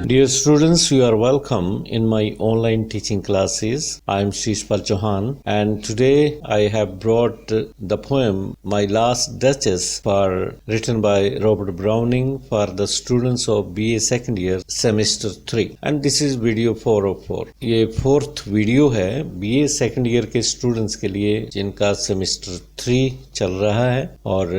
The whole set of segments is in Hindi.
Dear students, you are welcome in my online teaching classes. I am Shishpal Chauhan and today I have brought the poem My Last Duchess written by Robert Browning for the students of BA second year semester 3 and this is video 404. ये फोर्थ वीडियो है BA सेकंड ईयर के स्टूडेंट्स के लिए जिनका सेमेस्टर 3 चल रहा है और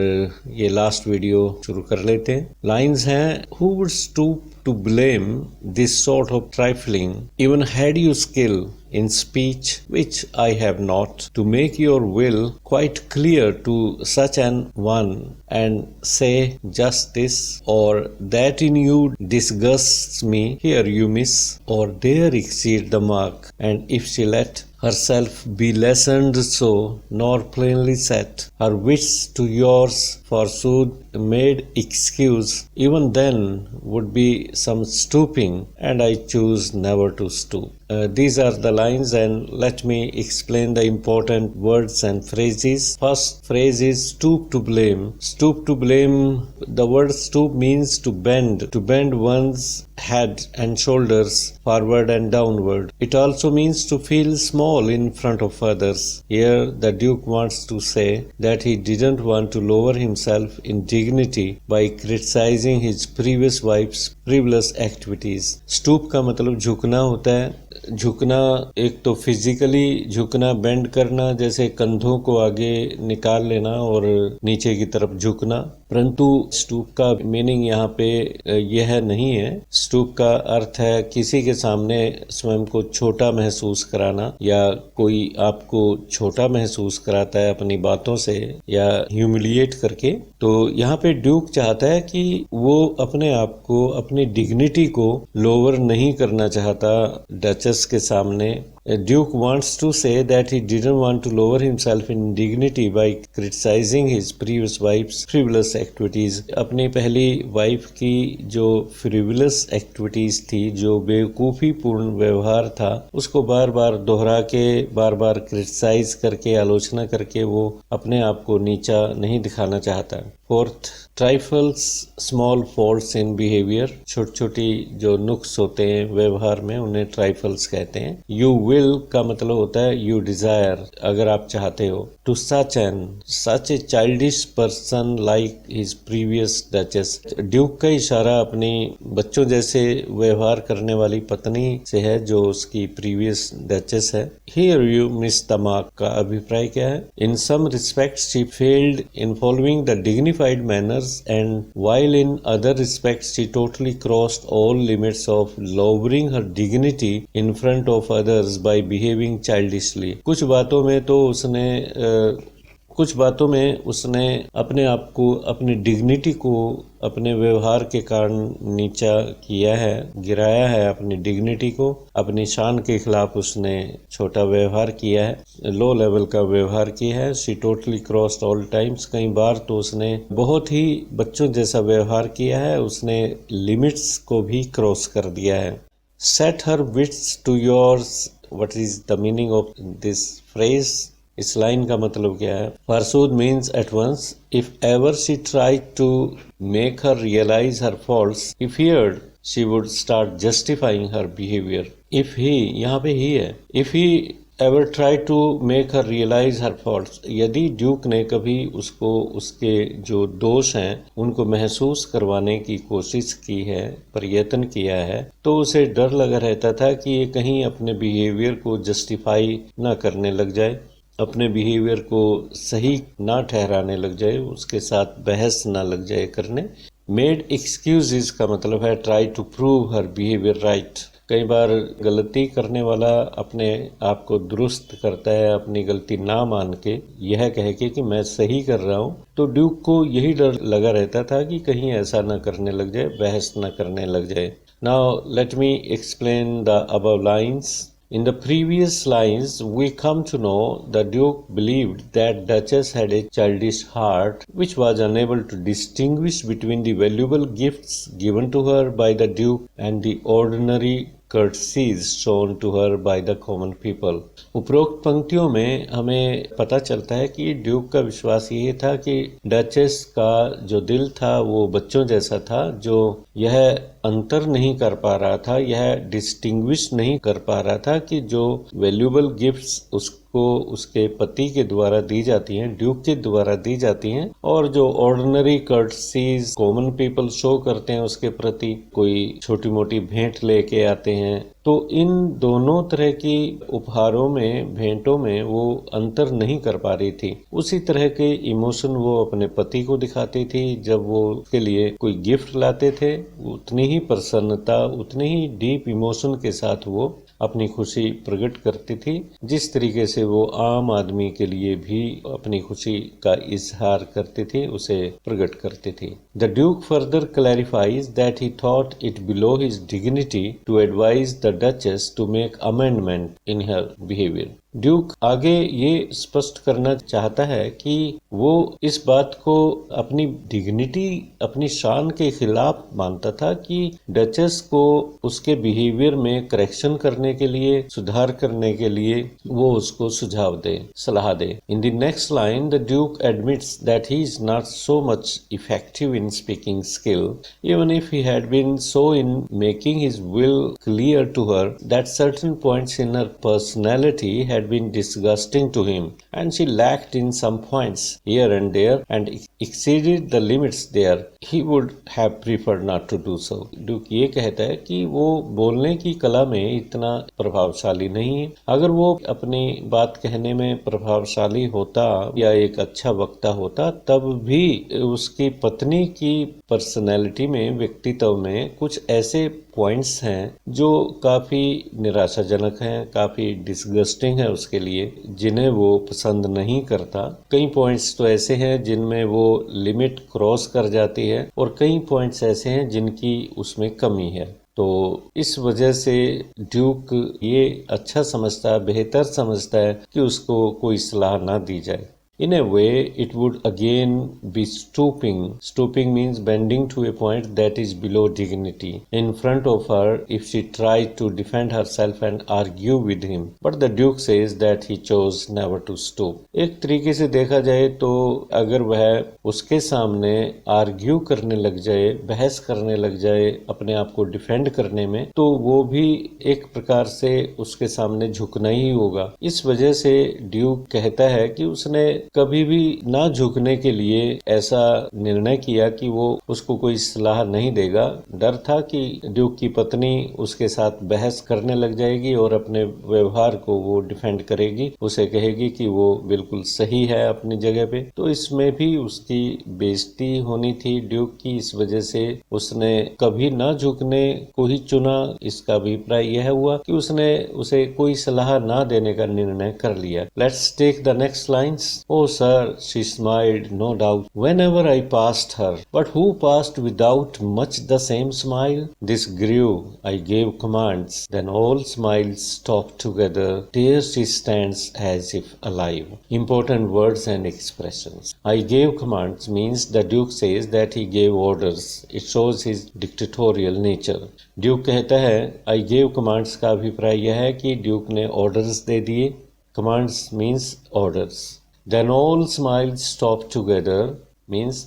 ये लास्ट वीडियो शुरू कर लेते हैं। लाइंस हैं Who would stoop to blame this sort of trifling, even had you skill in speech which I have not, to make your will quite clear to such an one, and say just this or that in you disgusts me, here you miss, or dare exceed the mark, and if she let herself be lessened so, nor plainly set her wits to yours, forsooth made excuse, even then would be some stooping, and I choose never to stoop. These are the lines and let me explain the important words and phrases. First phrase is stoop to blame. Stoop to blame, the word stoop means to bend one's head and shoulders forward and downward. It also means to feel small in front of others. Here the Duke wants to say that he didn't want to lower himself in dignity by criticizing his previous wife's frivolous activities. Stoop का मतलब झुकना होता है। झुकना एक तो फिजिकली झुकना, बेंड करना, जैसे कंधों को आगे निकाल लेना और नीचे की तरफ झुकना, परंतु स्टूप का मीनिंग यहाँ पे यह नहीं है। स्टूप का अर्थ है किसी के सामने स्वयं को छोटा महसूस कराना या कोई आपको छोटा महसूस कराता है अपनी बातों से या ह्यूमिलिएट करके। तो यहाँ पे ड्यूक चाहता है कि वो अपने आप को, अपनी डिग्निटी को लोअर नहीं करना चाहता डचेस के सामने। Duke wants to say that he didn't want to lower himself in dignity by criticizing his previous wife's frivolous activities. अपनी पहली वाइफ की जो frivolous activities थी, जो बेवकूफ़ी पूर्ण व्यवहार था, उसको बार बार दोहरा के, बार बार क्रिटिसाइज करके, आलोचना करके वो अपने आप को नीचा नहीं दिखाना चाहता। Fourth, trifles small faults in behaviour, छोटी छोटी जो नुक्स होते हैं व्यवहार में उन्हें ट्राइफल्स कहते हैं। यू विल का मतलब होता है यू डिजायर, अगर आप चाहते हो। To such a childish person like his previous duchess, duke का इशारा अपनी बच्चों जैसे व्यवहार करने वाली पत्नी से है जो उसकी प्रीवियस डचेस है। Here you miss the mark का अभिप्राय क्या है? In some respects she failed in following the dignified manners and while in other respects she totally crossed all limits of lowering her dignity in front of others by behaving childishly. कुछ बातों में उसने अपने आप को, अपनी डिग्निटी को अपने व्यवहार के कारण नीचा किया है, गिराया है अपनी डिग्निटी को, अपनी शान के खिलाफ उसने छोटा व्यवहार किया है, लो लेवल का व्यवहार किया है। She totally crossed all times, कई बार तो उसने बहुत ही बच्चों जैसा व्यवहार किया है, उसने लिमिट्स को भी क्रॉस कर दिया है। Set her wits to yours, what is the meaning of this phrase? इस लाइन का मतलब क्या है? Forsooth means at once. If ever she tried to make her realize her faults, he feared she would start justifying her behavior. If he, यहाँ पे ही है, if he ever tried to make her realize her faults, यदि ड्यूक ने कभी उसको उसके जो दोष हैं उनको महसूस करवाने की कोशिश की है, प्रयत्न किया है, तो उसे डर लगा रहता था कि ये कहीं अपने बिहेवियर को जस्टिफाई ना करने लग जाए, अपने बिहेवियर को सही ना ठहराने लग जाए, उसके साथ बहस ना लग जाए करने। मेड एक्सक्यूजेस का मतलब है try to prove her behaviour right. कई बार गलती करने वाला अपने आप को दुरुस्त करता है, अपनी गलती ना मान के, यह कह के कि मैं सही कर रहा हूँ। तो ड्यूक को यही डर लगा रहता था कि कहीं ऐसा ना करने लग जाए, बहस ना करने लग जाए। Now let me explain the above lines. In the previous lines, we come to know the Duke believed that Duchess had a childish heart which was unable to distinguish between the valuable gifts given to her by the Duke and the ordinary courtesies shown to her by the common people. उपरोक्त पंक्तियों में हमें पता चलता है कि ड्यूक का विश्वास ये था कि डचेस का जो दिल था वो बच्चों जैसा था, जो यह अंतर नहीं कर पा रहा था, यह डिस्टिंग्विश नहीं कर पा रहा था कि जो वैल्यूएबल गिफ्ट्स उसको उसके पति के द्वारा दी जाती हैं, ड्यूक के द्वारा दी जाती हैं, और जो ऑर्डिनरी कर्टसीज कॉमन पीपल शो करते हैं उसके प्रति, कोई छोटी मोटी भेंट लेके आते हैं, तो इन दोनों तरह की उपहारों में, भेंटों में वो अंतर नहीं कर पा रही थी। उसी तरह के इमोशन वो अपने पति को दिखाती थी। जब वो उसके लिए कोई गिफ्ट लाते थे, उतनी ही प्रसन्नता, उतनी ही डीप इमोशन के साथ वो अपनी खुशी प्रकट करती थी, जिस तरीके से वो आम आदमी के लिए भी अपनी खुशी का इजहार करती थी, उसे प्रकट करती थी। The duke further clarifies that he thought it below his dignity to advise the duchess to make amendment in her behaviour. Duke आगे ये स्पष्ट करना चाहता है कि वो इस बात को अपनी डिग्निटी, अपनी शान के खिलाफ मानता था कि डचेस को उसके बिहेवियर में करेक्शन करने के लिए, सुधार करने के लिए वो उसको सुझाव दे, सलाह दे। In the next line the duke admits that he is not so much effective in speaking skill, even if he had been so in making his will clear to her that certain points in her personality had been disgusting to him, and she lacked in some points here and there and exceeded the limits there. He would have preferred not to do so. Duke ये कहता है कि वो बोलने की कला में इतना प्रभावशाली नहीं है। अगर वो अपनी बात कहने में प्रभावशाली होता या एक अच्छा वक्ता होता, तब भी उसकी पत्नी की पर्सनैलिटी में, व्यक्तित्व में कुछ ऐसे पॉइंट्स हैं जो काफी निराशाजनक हैं, काफी डिसगस्टिंग है उसके लिए, जिन्हें वो पसंद नहीं करता। कई पॉइंट्स तो ऐसे हैं जिनमें वो लिमिट क्रॉस कर जाती है, और कई पॉइंट्स ऐसे हैं जिनकी उसमें कमी है। तो इस वजह से ड्यूक ये अच्छा समझता है, बेहतर समझता है कि उसको कोई सलाह ना दी जाए। In a way, it would again be stooping. Stooping means bending to a point that is below dignity in front of her if she tried to defend herself and argue with him. But the Duke says that he chose never to stoop. एक तरीके से देखा जाए तो अगर वह उसके सामने आर्ग्यू करने लग जाए, बहस करने लग जाए, अपने आप को डिफेंड करने में, तो वो भी एक प्रकार से उसके सामने झुकना ही होगा। इस वजह से ड्यूक कहता है कि उसने कभी भी ना झुकने के लिए ऐसा निर्णय किया कि वो उसको कोई सलाह नहीं देगा। डर था कि ड्यूक की पत्नी उसके साथ बहस करने लग जाएगी और अपने व्यवहार को वो डिफेंड करेगी, उसे कहेगी कि वो बिल्कुल सही है अपनी जगह पे। तो इसमें भी उसकी बेइज्जती होनी थी ड्यूक की, इस वजह से उसने कभी ना झुकने को ही चुना। इसका अभिप्राय यह हुआ कि उसने उसे कोई सलाह ना देने का निर्णय कर लिया। Let's take the next lines. Oh, sir, she smiled, no doubt, whenever I passed her. But who passed without much the same smile? This grew. I gave commands. Then all smiles stopped together. There she stands as if alive. Important words and expressions. I gave commands means the Duke says that he gave orders. It shows his dictatorial nature. Duke कहता है, I gave commands का अभिप्राय यह है कि ड्यूक ने orders दे दिए। Commands means orders. Then all smiles stopped together means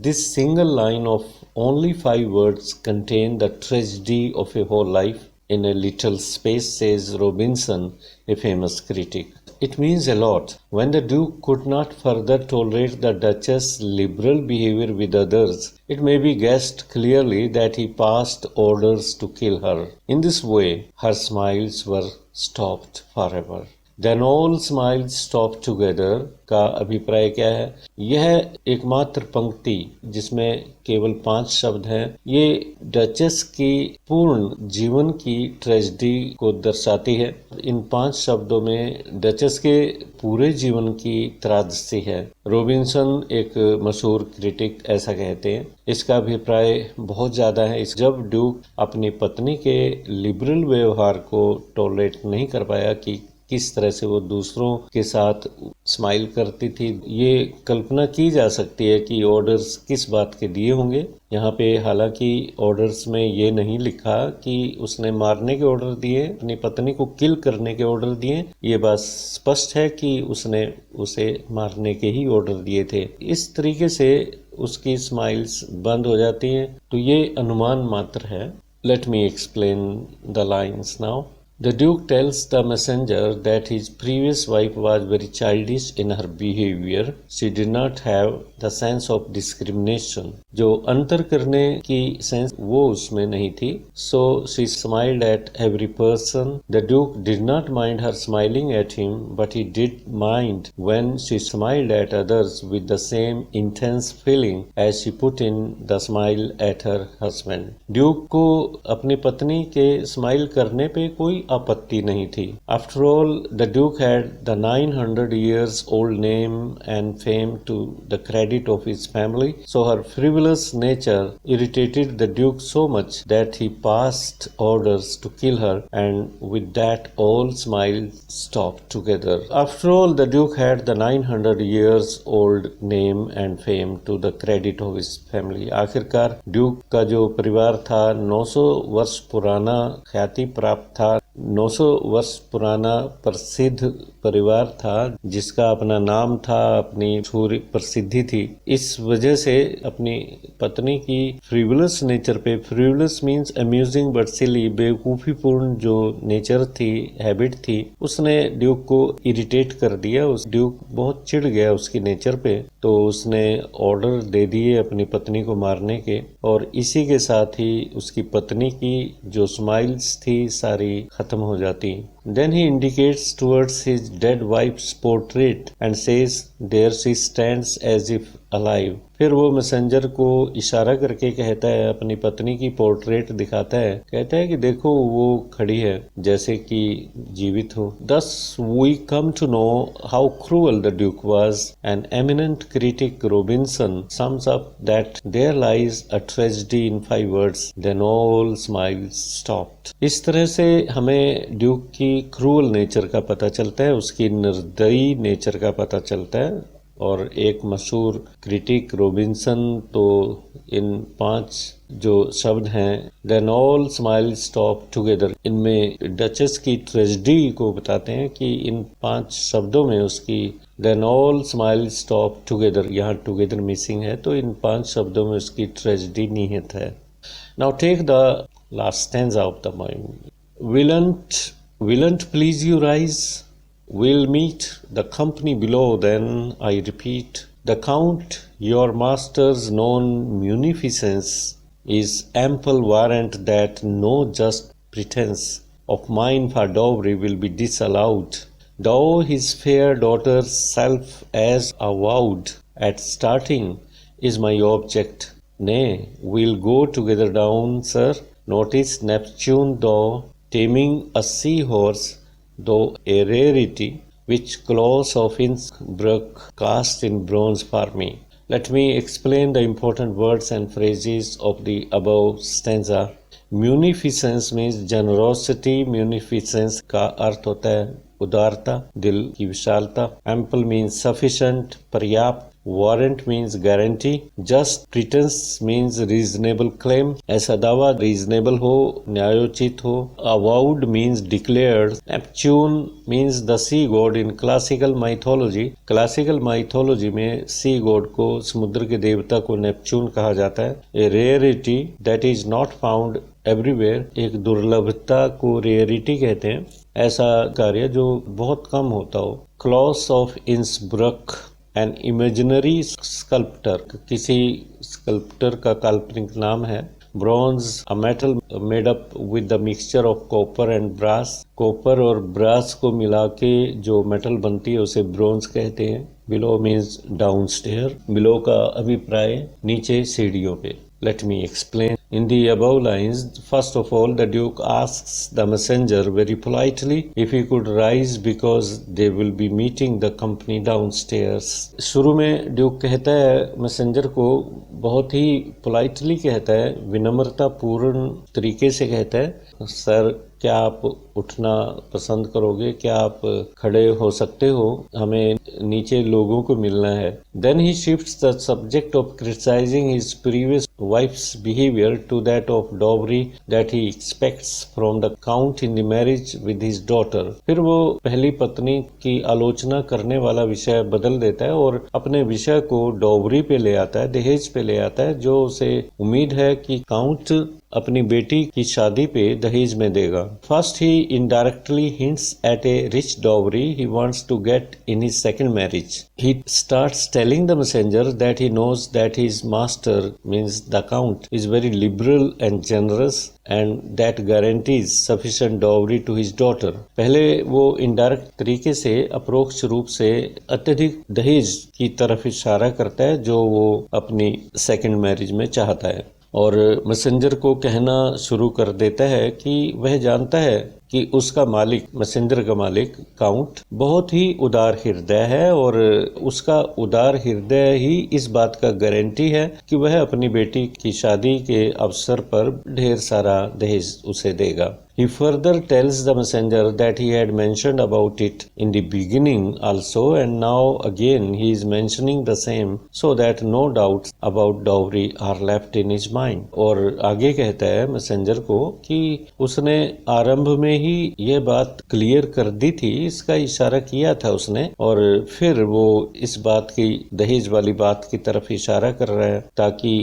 this single line of only 5 words contain the tragedy of a whole life in a little space, says Robinson, a famous critic. It means a lot. When the Duke could not further tolerate the Duchess' liberal behavior with others, it may be guessed clearly that he passed orders to kill her. In this way, her smiles were stopped forever. Then all smiles stopped together का अभिप्राय क्या है? यह एकमात्र पंक्ति जिसमें केवल 5 शब्द हैं, ये डचेस की पूर्ण जीवन की ट्रेजेडी को दर्शाती है। इन 5 शब्दों में डचेस के पूरे जीवन की त्रासदी है। रॉबिन्सन एक मशहूर क्रिटिक ऐसा कहते हैं। इसका अभिप्राय बहुत ज्यादा है। जब ड्यूक अपनी पत्नी के लिबरल व्यवहार को टॉलरेट नहीं कर पाया कि किस तरह से वो दूसरों के साथ स्माइल करती थी, ये कल्पना की जा सकती है कि ऑर्डर्स किस बात के दिए होंगे। यहाँ पे हालांकि ऑर्डर्स में ये नहीं लिखा कि उसने मारने के ऑर्डर दिए, अपनी पत्नी को किल करने के ऑर्डर दिए। ये बात स्पष्ट है कि उसने उसे मारने के ही ऑर्डर दिए थे। इस तरीके से उसकी स्माइल्स बंद हो जाती हैं। तो ये अनुमान मात्र है। Let me explain the lines now. The Duke tells the messenger that his previous wife was very childish in her behavior. She did not have the sense of discrimination. जो अंतर करने की सेंस वो उसमें नहीं थी. So she smiled at every person. The Duke did not mind her smiling at him, but he did mind when she smiled at others with the same intense feeling as she put in the smile at her husband. Duke को अपनी पत्नी के स्माइल करने पे कोई आपत्ति नहीं थी. After all, the Duke had the 900 years old name and fame to the credit of his family, so her frivolous nature irritated the Duke so much that he passed orders to kill her, and with that all smiles stopped together. After all, the Duke had the 900 years old name and fame to the credit of his family. आखिरकार ड्यूक का जो परिवार था 900 वर्ष पुराना ख्याति प्राप्त था, 900 वर्ष पुराना प्रसिद्ध परिवार था जिसका अपना नाम था, अपनी पूरी प्रसिद्धि थी. इस वजह से अपनी पत्नी की फ्रिवलस नेचर पे, फ्रिवलस मीन्स अम्यूजिंग बट सिली, बेवकूफ़ीपूर्ण जो नेचर थी, हैबिट थी, उसने ड्यूक को इरिटेट कर दिया. उस ड्यूक बहुत चिढ़ गया उसकी नेचर पे, तो उसने ऑर्डर दे दिए अपनी पत्नी को मारने के, और इसी के साथ ही उसकी पत्नी की जो स्माइल्स थी सारी खत्म हो जाती. Then he indicates towards his dead wife's portrait and says, "There she stands as if alive." फिर वो मैसेंजर को इशारा करके कहता है, अपनी पत्नी की पोर्ट्रेट दिखाता है, कहता है कि देखो वो खड़ी है जैसे कि जीवित हो. Thus we come to know how cruel the Duke was. An eminent critic, Robinson, sums up that there lies a tragedy in 5 words. Then all smiles stopped. इस तरह से हमें ड्यूक की क्रूअल नेचर का पता चलता है, उसकी निर्दयी नेचर का पता चलता है. और एक मशहूर क्रिटिक रॉबिन्सन तो इन 5 जो शब्द हैं, then all smile stop together, इनमें डचेस की ट्रेजेडी को बताते हैं कि इन 5 शब्दों में उसकी then all smile stop together, यहाँ टुगेदर मिसिंग है, तो इन 5 शब्दों में उसकी ट्रेजेडी निहित है. Now take the last stanza of the poem. Will't please you rise? We'll meet the company below then, I repeat. The Count, your master's known munificence, is ample warrant that no just pretence of mine for dowry will be disallowed. Though his fair daughter's self as avowed at starting is my object. Nay, we'll go together down, sir. Notice Neptune though taming a seahorse, though a rarity, which claws of Innsbruck cast in bronze for me. Let me explain the important words and phrases of the above stanza. Munificence means generosity. Munificence का अर्थ होता है उदारता, दिल की विशालता. Ample means sufficient, पर्याप्त. Warrant means guarantee. Just pretense means reasonable claim. ऐसा दावा reasonable हो, न्यायोचित हो. Avowed means declared. Neptune means the sea god in classical mythology. Classical mythology में sea god को, समुद्र के देवता को नेपच्यून कहा जाता है. A rarity that is not found everywhere, एक दुर्लभता को रेयरिटी कहते हैं, ऐसा कार्य जो बहुत कम होता हो. Claws of Innsbruck, an imaginary sculptor, किसी स्कल्प्टर का काल्पनिक नाम है. Bronze, a metal made up with the mixture of copper and brass, copper और ब्रास को मिला के जो मेटल बनती है उसे ब्रॉन्ज कहते हैं. Below means down stair, below का अभिप्राय नीचे सीढ़ियों पे. Let me explain. In the above lines, first of all, the Duke asks the messenger very politely if he could rise because they will be meeting the company downstairs. शुरू में ड्यूक कहता है मैसेंजर को, बहुत ही पोलाइटली कहता है, विनम्रता पूर्ण तरीके से कहता है, सर क्या आप उठना पसंद करोगे, क्या आप खड़े हो सकते हो, हमें नीचे लोगों को मिलना है. Then he shifts the subject of criticizing his previous wife's behavior to that of dowry that he expects from the count in the marriage with his daughter. फिर वो पहली पत्नी की आलोचना करने वाला विषय बदल देता है और अपने विषय को डॉवरी पे ले आता है, दहेज पे ले आता है, जो उसे उम्मीद है कि काउंट अपनी बेटी की शादी पे दहेज में देगा। First he indirectly hints at a rich dowry he wants to get in his second marriage. He starts telling the messenger that he knows that his master, means the count, is very liberal and generous and that guarantees sufficient dowry to his daughter. पहले वो इनडायरेक्ट तरीके से अप्रोक्ष रूप से अत्यधिक दहेज की तरफ इशारा करता है जो वो अपनी सेकंड मैरिज में चाहता है, और मैसेंजर को कहना शुरू कर देता है कि वह जानता है कि उसका मालिक, मैसेंजर का मालिक काउंट बहुत ही उदार हृदय है और उसका उदार हृदय ही इस बात का गारंटी है कि वह अपनी बेटी की शादी के अवसर पर ढेर सारा दहेज उसे देगा। He further tells the messenger that he had mentioned about it in the beginning also and now again he is mentioning the same so that no doubts about dowry are left in his mind. और आगे कहता है मैसेंजर को कि उसने आरंभ में ही यह बात क्लियर कर दी थी, इसका इशारा किया था उसने, और फिर वो इस बात की दहेज वाली बात की तरफ इशारा कर रहा है ताकि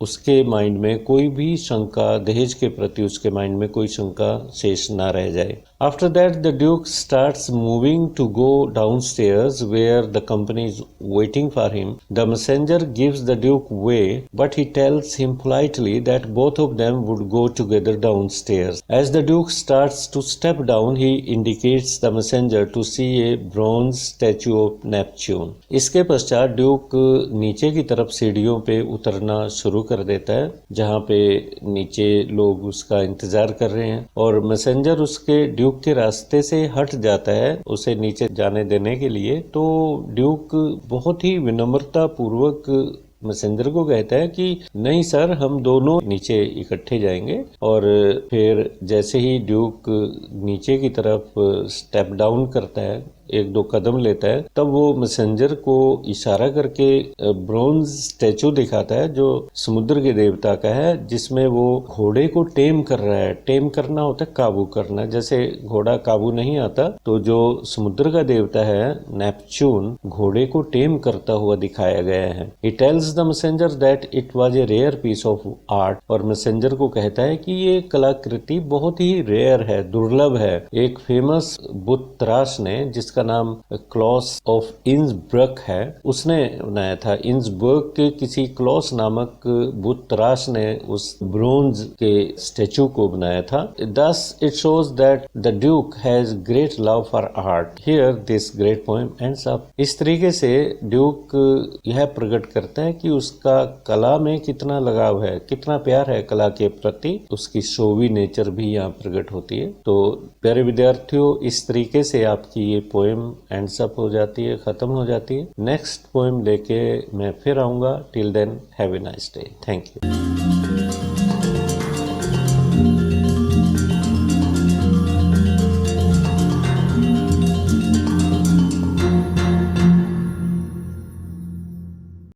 उसके माइंड में कोई भी शंका, दहेज के प्रति उसके माइंड में कोई शंका शेष ना रह जाए। After that, the Duke starts moving to go downstairs where the company is waiting for him. The messenger gives the Duke way, but he tells him politely that both of them would go together downstairs. As the Duke starts to step down, he indicates the messenger to see a bronze statue of Neptune. इसके पश्चात ड्यूक नीचे की तरफ सीढ़ियों पे उतरना शुरू कर देता है, जहाँ पे नीचे लोग उसका इंतजार कर रहे हैं, और मैसेंजर उसके ड्यूक के रास्ते से हट जाता है उसे नीचे जाने देने के लिए। तो ड्यूक बहुत ही विनम्रता पूर्वक मैसेंजर को कहता है कि नहीं सर, हम दोनों नीचे इकट्ठे जाएंगे, और फिर जैसे ही ड्यूक नीचे की तरफ स्टेप डाउन करता है, एक दो कदम लेता है, तब वो मैसेंजर को इशारा करके ब्रोंज स्टैचू दिखाता है जो समुद्र के देवता का है, जिसमें वो घोड़े को टेम कर रहा है। टेम करना होता है काबू करना, जैसे घोड़ा काबू नहीं आता तो जो समुद्र का देवता है नेपच्यून घोड़े को टेम करता हुआ दिखाया गया है। He tells the messenger that it was a rare piece of art, और मैसेंजर को कहता है कि ये कलाकृति बहुत ही रेयर है, दुर्लभ है। एक फेमस बुद्ध तराश ने, जिसका नाम क्लॉस ऑफ इंसब्रक है, उसने बनाया था। इंसबर्ग के किसी क्लॉस नामक बुद्ध तराश ने उस ब्रोंज के स्टेचू को बनाया था। Thus it shows that the Duke has great love for art. Here this great poem ends up. इस तरीके से ड्यूक यह प्रकट करता है कि उसका कला में कितना लगाव है, कितना प्यार है कला के प्रति, उसकी शोवी नेचर भी यहाँ प्रकट होती है। तो प्यारे विद्यार्थियों, इस तरीके से आपकी ये पोएम एंड्स अप हो जाती है, खत्म हो जाती है। नेक्स्ट पोएम लेके मैं फिर आऊंगा। Till then have a nice day. Thank you.